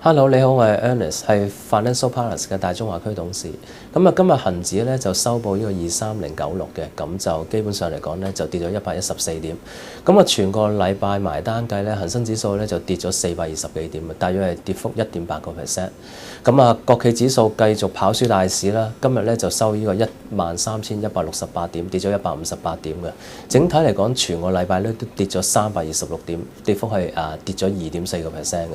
Hello，你好，我係 Ernest，係 Financial Partners 嘅大中華區董事。咁啊，今日恆指咧就收報呢個23096嘅，咁就基本上嚟講咧就跌咗114點。咁啊，全個禮拜埋單計咧，恒生指數咧就跌咗420幾點啊，大約係跌幅1.8%。咁啊，國企指數繼續跑輸大市啦，今日咧就收呢個13168點，跌咗158點嘅。整體嚟講，全個禮拜咧都跌咗326點，跌幅係跌咗2.4%嘅。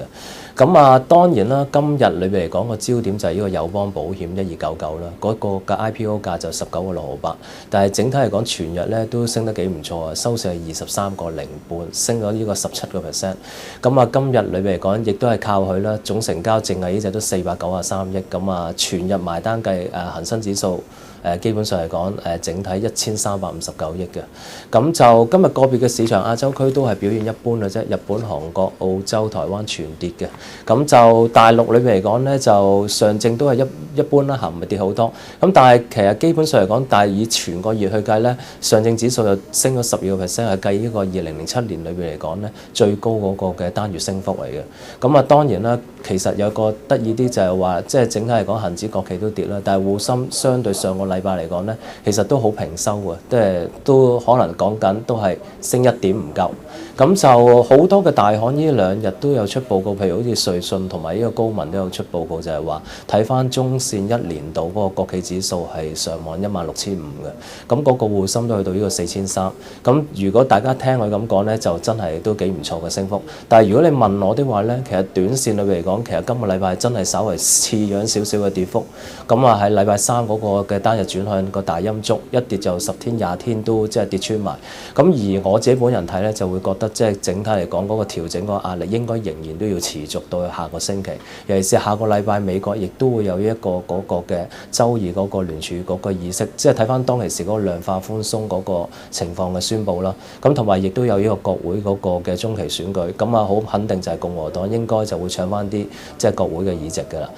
咁啊，當然啦，今日裏邊嚟講個焦點就係呢個友邦保險1299啦，嗰個嘅 IPO 價就19個6毫8，但係整體嚟講全日咧都升得幾唔錯啊，收市係23個0半，升咗呢個17%。咁啊，今日裏邊嚟講亦都係靠佢啦，總成交淨係呢隻都493億，咁啊全日埋單計恒生指數基本上嚟講整體1359億嘅。咁就今日個別嘅市場亞洲區都係表現一般嘅啫，日本、韓國、澳洲、台灣全跌嘅。咁就大陸裏面嚟講咧，就上證都係一般啦嚇，唔係跌好多。咁但係其實基本上嚟講，但係以全個月去計咧，上證指數就升咗12%，係計呢個2007年裏邊嚟講咧最高嗰個嘅單月升幅嚟嘅。咁啊當然啦，其實有個得意啲就係話，即係整體嚟講恒指國企都跌啦，但係滬深相對上個禮拜嚟講咧，其實都好平收嘅，即係都可能講緊都係升1點唔夠。咁就好多嘅大行呢兩日都有出報告，譬如好似瑞信同埋呢個高民都有出報告，就係話睇翻中線一年度嗰個國企指數係上望16500嘅，咁嗰個滬深都去到呢個4300。咁如果大家聽佢咁講呢，就真係都幾唔錯嘅升幅。但係如果你問我的話呢，其實短線裏邊嚟講，其實今個禮拜真係稍為似樣少少嘅跌幅。咁啊喺禮拜三嗰個嘅單日轉向個大陰燭，一跌就10天20天都即係跌穿埋。咁而我自己本人睇呢，就會覺得即係整體嚟講嗰個調整個壓力應該仍然都要持續到去下個星期，尤其是下個禮拜美國亦都會有一個嗰個嘅週二嗰個聯儲局嘅議息，即係睇翻當其時嗰個量化寬鬆嗰個情況嘅宣佈啦。咁同埋亦都有呢個國會嗰個嘅中期選舉，咁啊好肯定就係共和黨應該就會搶翻啲即係國會嘅議席㗎啦。